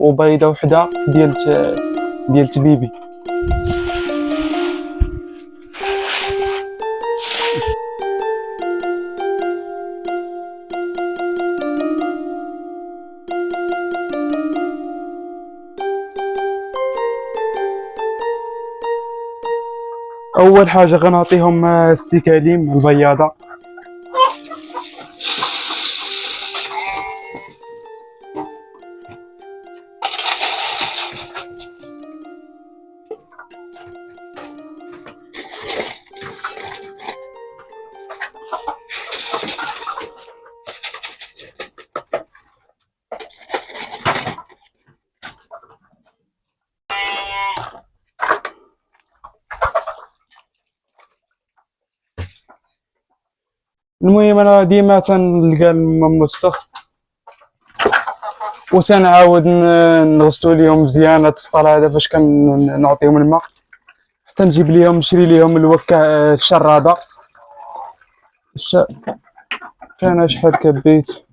وبيضه وحده ديال بيبي. اول حاجه غنعطيهم السكاليم البياضه. المهم انا ديما تنلقى الماء موسخ وتنعاود نغسلو ليهم مزيان. هاد السطل هذا فاش كنعطيهم الماء حتى نجيب ليهم نشري ليهم الشرابه. كان شحال كبيت.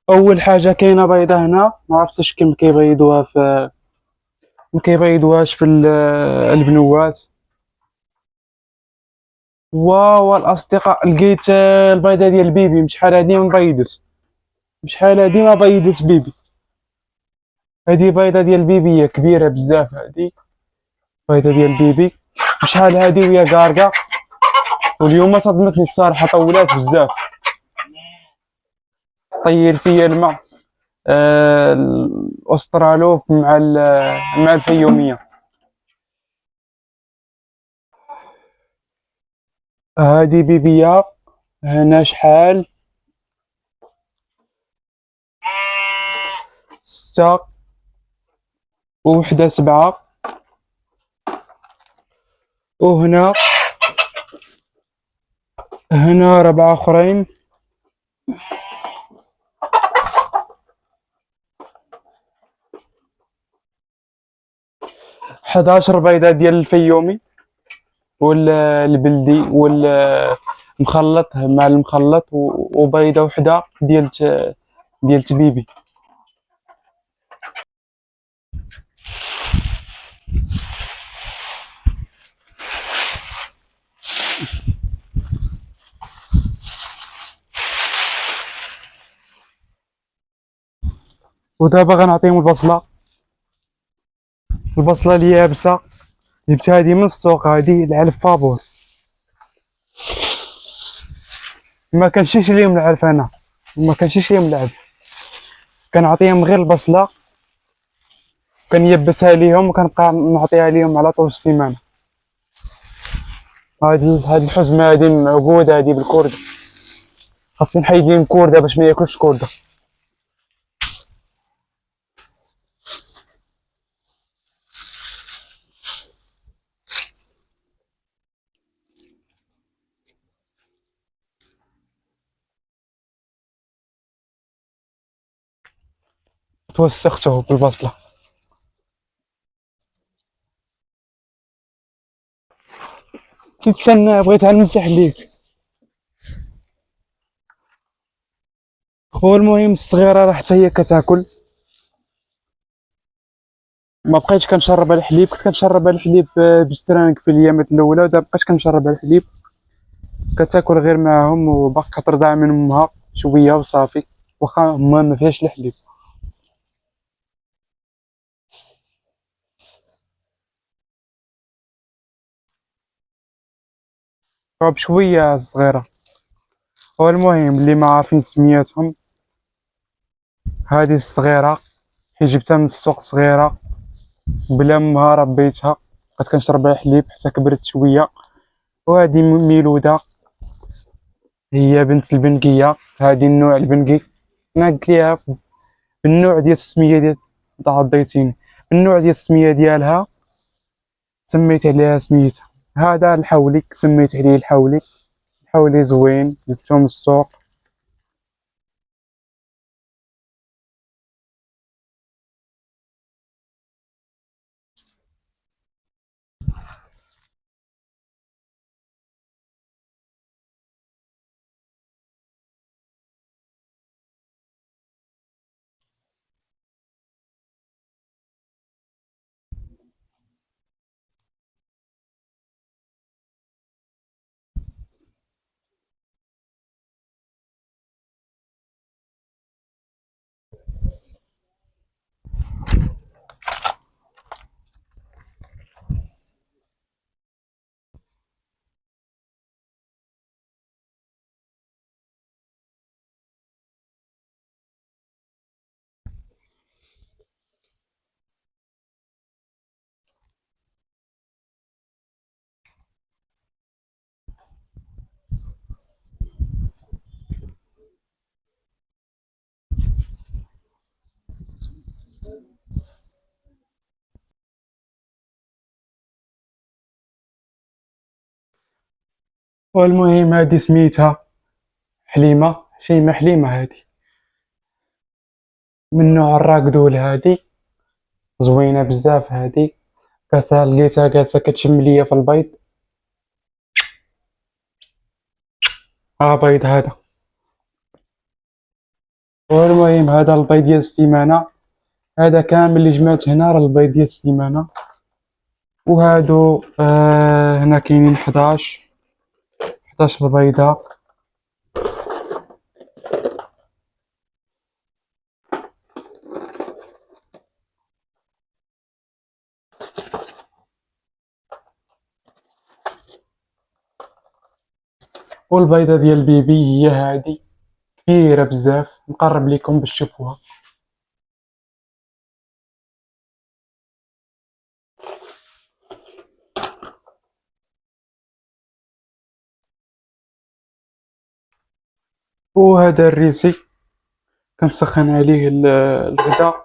اول حاجه كاينه بيضه هنا، ما عرفتش كيف كيبيضوها ما كيبيضوهاش في البنوات. واو الاصدقاء، لقيت البيضه ديال البيبي. شحال هادي ما بيضت، شحال هادي ما بيضت بيبي. هادي بيضه ديال البيبي كبيره بزاف. هادي بيضه ديال البيبي شحال هادي وهي قارقه. واليوم صدمتني الصراحه، طولات بزاف. طير فيا الماء الاسترالوب مع الفيوميه. هادي بيبيا هنا شحال 6 ووحده 7. وهنا 4 اخرين. 11 بيضه ديال الفيومي والبلدي والمخلط مع المخلط، وبيضه وحده ديال بيبي. ودابا غنعطيهم البصله اليابسه. جبت هذه من السوق، هذه العلف فابور. ما كنشيش ليهم العلف، انا ما كنشيش ليهم العلف، كنعطيهم غير البصله، كنيبسها ليهم وكنبقى نعطيها ليهم على طول السيمانه. هاد الحزمه هادي معقوده هادي بالكرده، خاصني نحيد ليهم كرده باش ما ياكلش كرده. توسخته بالبصله. كيتسنى بغيتها نمسح ليك. هو المهم الصغيره راه حتى هي كتاكل. ما بقيتش كنشربها الحليب، كنت كنشربها الحليب بسترانك في الايامات الاولى، ودابا مبقيتش كنشربها الحليب، كتاكل غير معاهم وباقا كترضع من امها شويه وصافي. واخا ما فيهاش الحليب. بشوية صغيرة. والمهم اللي ما عارفين سمياتهم، هذه الصغيرة حيت جبتها من السوق صغيرة بلا ما ربيتها، بقيت كنشرب لها حليب حتى كبرت شوية. وهذه ميلودة، هي بنت البنقية، هذه النوع البنقي. انا قلت ليها بالنوع ديال السمية ديال تعضيتيني، النوع ديال السمية ديالها سميت عليها سميتها. هذا الحوليك سميت عليه الحولي. الحولي زوين جبتو من السوق. والمهم هذه سميتها حليمة، شيمة حليمة هذه من نوع الراكدول. هذه زوينة بزاف هذه. كاسها لقيتها جالسة كتشم ليا في البيض. بيض هذا. والمهم هذا البيض ديال السيمانة، هذا كامل اللي جمعت هنا راه البيض ديال السيمانة. وهادو هنا كاينين 11 بيضة. والبيضة ديال البيبي هي هادي كبيرة بزاف، نقرب لكم باش تشوفوها. وهذا الريسي كنسخن عليه الغدا.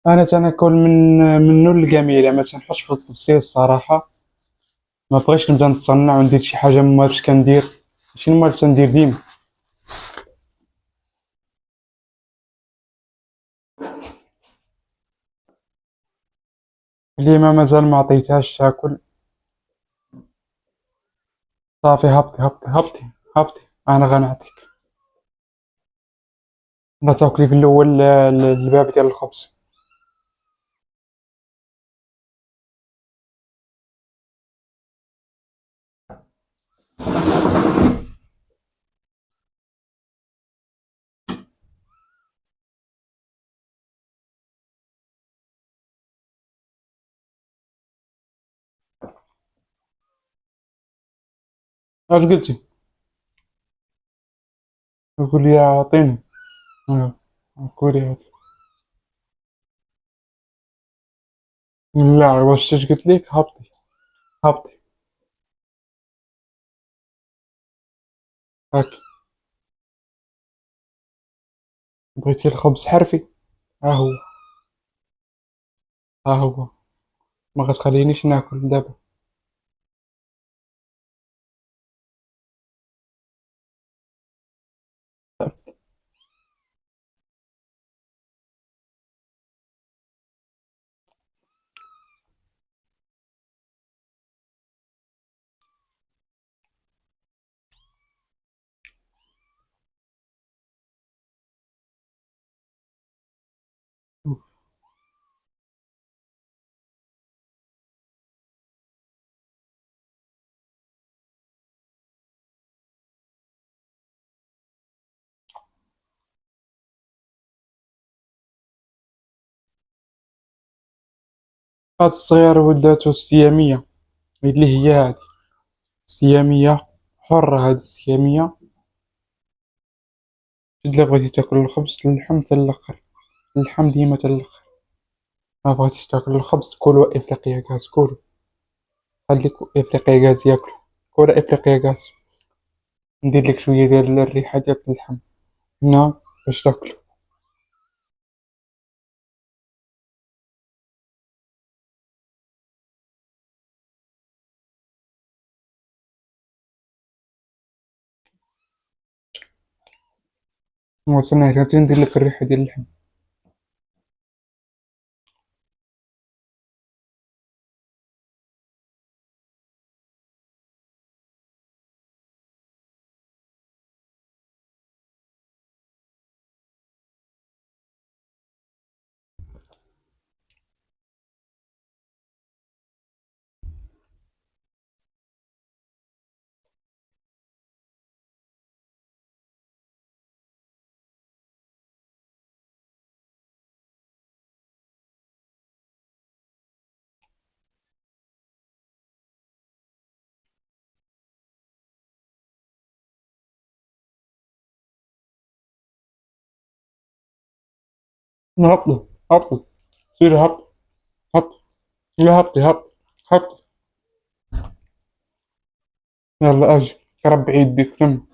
انا تناكل منه الجميله، ما تنحطش في التفصيل الصراحه. ما بغيتش نبدا نتصنع وندير شي حاجه ما عرفتش كندير. شنو ما عرفتش ندير ديما. اللي ما مازال ما عطيتهاش تاكل. صافي هبطي هبطي هبطي هبطي، انا غنعطيك. لا تاكلي في الاول الباب ديال الخبز. اش قلتي؟ قولي عطيني. كولي هاد. لا واش قلت لك هبطي. هبطي هاك. بغيتي الخبز حرفي؟ ها هو. ها هو. ما غتخلينيش ناكل دابا. هاد الصغيرة ولاتو السيامية، اللي هي هادي السيامية، حرة هادي السيامية. إلا بغيتي تاكل الخبز تلحم تلقر، اللحم ديما تلقر. ما بغيتيش تاكل الخبز كولو افريقيا كاس كولو. خليك افريقيا كاس ياكلو. كول افريقيا كاس. ندير لك شوية ديال الريحة ديال اللحم هنا باش تاكلو. وصلنا حتى ندير لك الريحة ديال اللحم. هبطي. هبطي. سيري هبطي. هبطي. لا هبطي هبطي. هبطي. يلا اجي. ربي عيد بيك تم.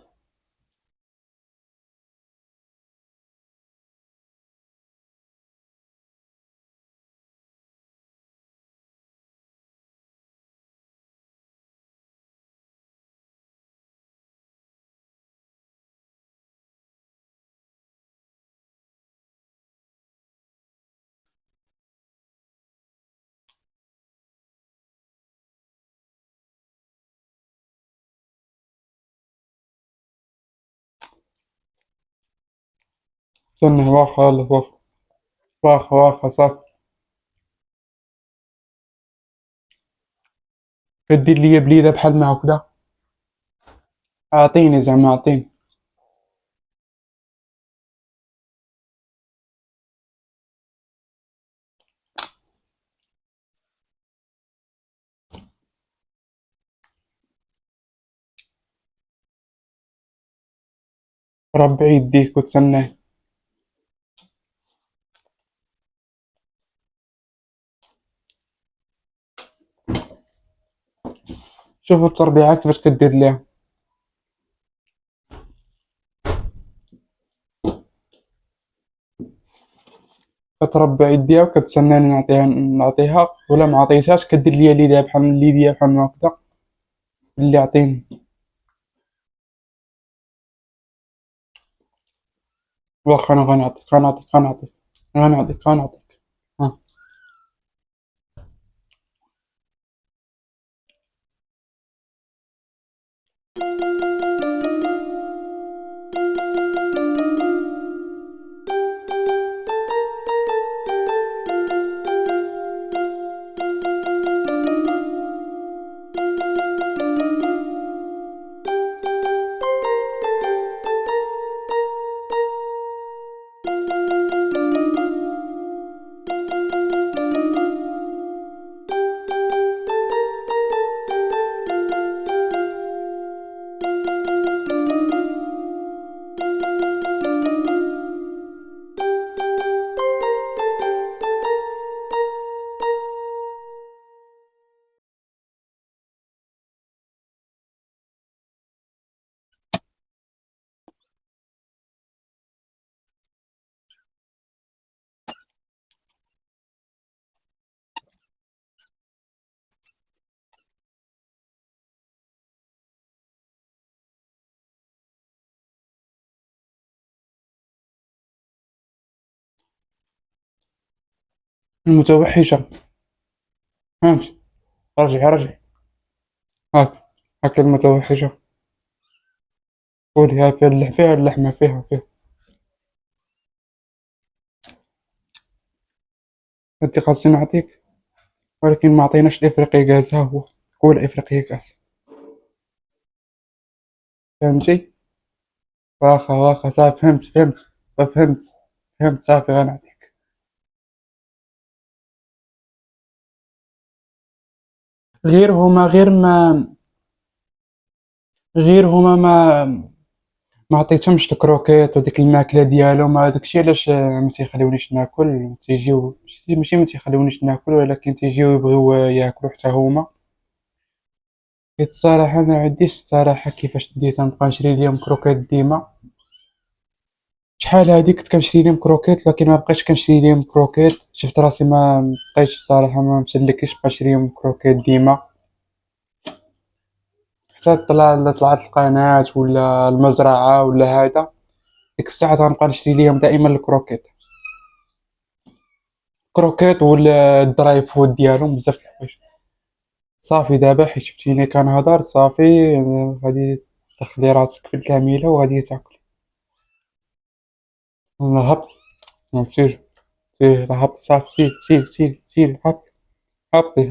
استنى واخا يلا واخا. واخا واخا صافي. كدير ليا بليدة بحال ما هكدا. اعطيني زعما اعطيني. ربي يديك وتسناه. شوفوا التربيعة كيفاش كدير ليها. كتربع يديها وكتسناني نعطيها ولا ما عطيتهاش كدير ليا ليديها بحال ليديا بحال ما هكدا. اللي عطيني. واخا انا غنعطيك غنعطيك غنعطيك. غنعطيك غنعطيك. ها. المتوحشة. فهمت. رجع رجع. هاك. هاك المتوحشة. قولي، هاي فيها فيها اللحمة، فيها. انت خاصني نعطيك، ولكن ما عطيناش الافريقي كاس، ها هو. قول افريقيا كاس. فهمتي؟ واخا صافي، فهمت صافي، غنعطيك. غير هما ما عطيتهمش الكروكيت وديك الماكله ديالهم، هذاك الشيء علاش ما تيخليونيش ناكل، تيجيو ماشي ما تيخليونيش ناكل، ولكن تيجيو يبغيو ياكلوا حتى هما. حيت الصراحه ما عنديش الصراحه كيفاش ندير، تنبقى نشري ليهم كروكيت ديما. شحال هادي كنت كنشري ليهم كروكيت، لكن ما بقيتش كنشري ليهم كروكيت، شفت راسي ما بقيتش الصراحه ما مسلكش نبقى نشريهم كروكيت ديما. حتى طلعت القناة ولا المزرعة ولا هذا، ديك الساعة غنبقى نشري ليهم دائما الكروكيت. كروكيت ولا الدراي فود ديالهم بزاف د الحوايج. صافي دابا حيت شفتيني كنهضر صافي، غادي تخلي راسك في الكاملة وغادي تاكل. نهبط. سير. سير هبط صافي، سير هبط. هبطي.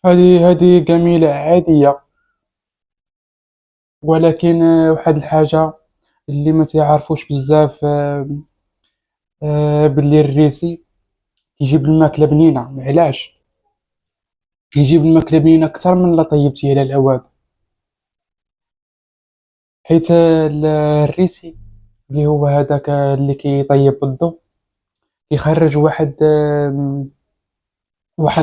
هذه جميلة عادية، ولكن واحد الحاجة اللي ما تعرفوش بزاف، باللي الريسي كيجيب الماكلة بنينة. علاش كيجيب الماكلة بنينة أكثر من لا طيبتيه على العواد؟ حيت الريسي اللي هو هذاك اللي كيطيب بالضو، كيخرج واحد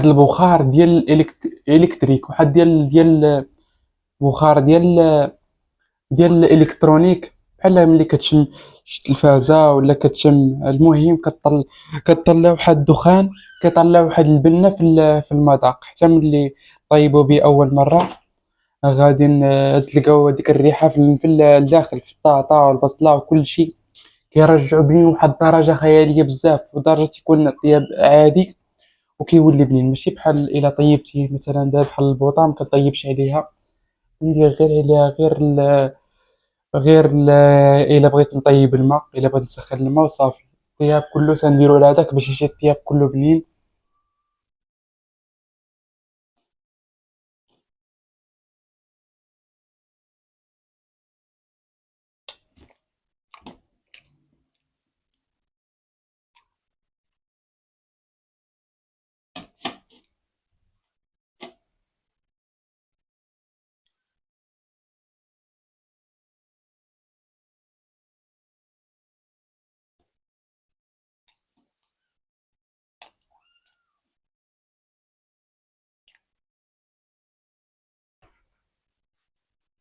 البخار ديال الكتريك، واحد ديال بخار ديال الالكترونيك، بحال ملي كتشم شي تلفازة ولا كتشم، المهم كطلع واحد الدخان، كيطلع واحد البنة في المذاق. حتى ملي طيبوا به أول مرة، غادي تلقاو هذيك الريحة الداخل في الطاطا والبصلة وكل شيء، كيرجعو بنين واحد الدرجة خيالية بزاف، ودرجة تكون الطياب عادي وكيولي بنين، ماشي بحال إلا طيبتيه مثلا دابا بحال البوطة مكطيبش عليها. ندير غير عليها إلا بغيت نطيب الماء، إلا بغيت نسخن الماء وصافي، الطياب كله تنديرو على هداك باش يجي الطياب كله بنين.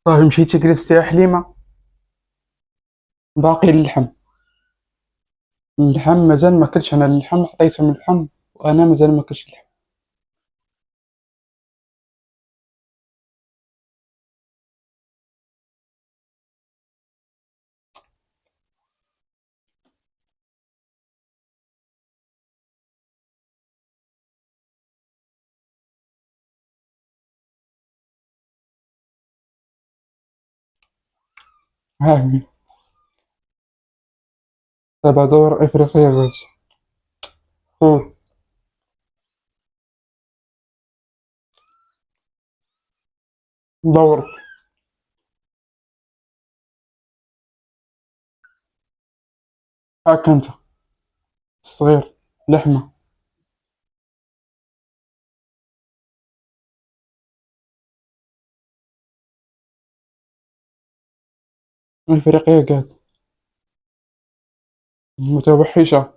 صافي مشيتي جلستي يا حليمة. باقي اللحم مازال ما كلتش انا اللحم، عطيتهم اللحم وانا مازال ما كلتش اللحم. ها هي. دابا دور افريقيا غادي. خويا. دور. هاك انت الصغير. لحمة. افريقيا كاس. متوحشة.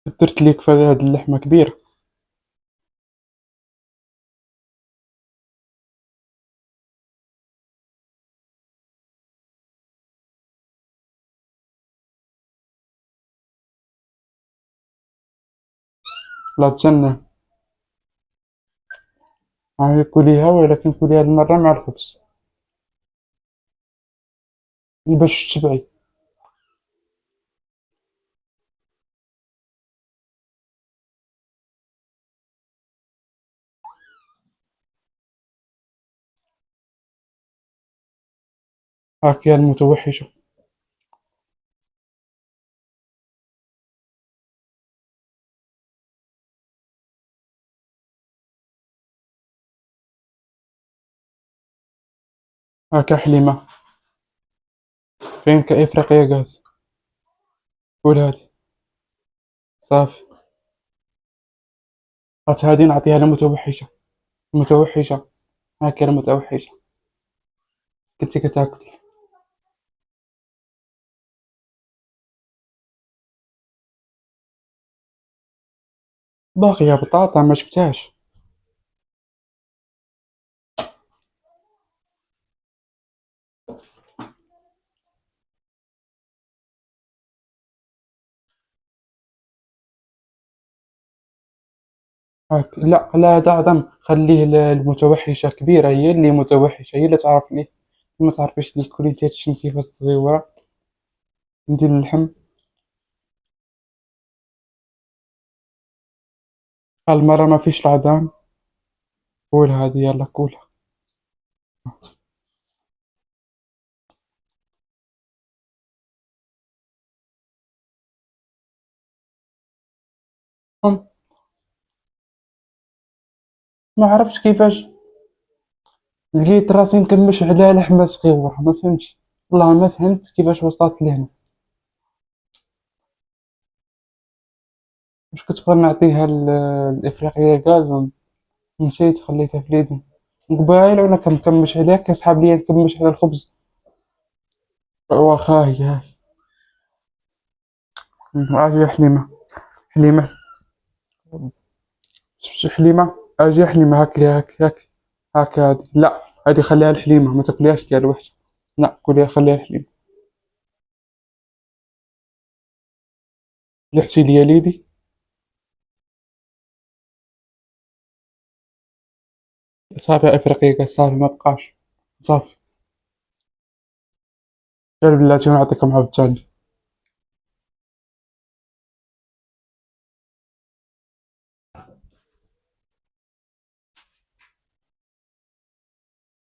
درت ليك في هاد اللحمة كبيرة. لا تجنن. هاي كليها، ولكن كليها هاد المرة مع الخبز باش تشبعي. هاك يا المتوحشة. هاك يا حليمة. فين كإفريقيا غاز. قول هادي. صافي. هات هادي نعطيها للمتوحشة. المتوحشة. هاك يا المتوحشة. كنتي كتاكلي. باقية بطاطا ما شفتهاش. هاك لا لا، دعم خليه المتوحشة كبيرة، هي اللي متوحشة، هي اللي تعرف ليه. ما تعرفيش لي كلي هادشي كيفاش صغيرة. ندير اللحم. المرة ما فيش العظام. قول هادي يلا قولها. هم. ما عرفتش كيفاش لقيت راسي نكمش على لحمة صغيرة، ما فهمتش. والله ما فهمت كيفاش وصلت لهنا. واش كنت بغا نعطيها الإفريقية غاز، ونسيت خليتها في اليدين. قبايل وانا كنكمش عليها كيصحاب ليا نكمش على الخبز. واخا هي. اجي يا حليمة. حليمة. شفتي حليمة. اجي يا حليمة، هاك هاك هاك. هاك هادي لا. هادي خليها الحليمة، ما تاكليهاش ديال وحدة. لا كليها خليها الحليمة. لحسي ليا ليدي. صافي افريقيا صافي ما بقاش. صافي. غير بلاتي ونعطيكم عاوتاني.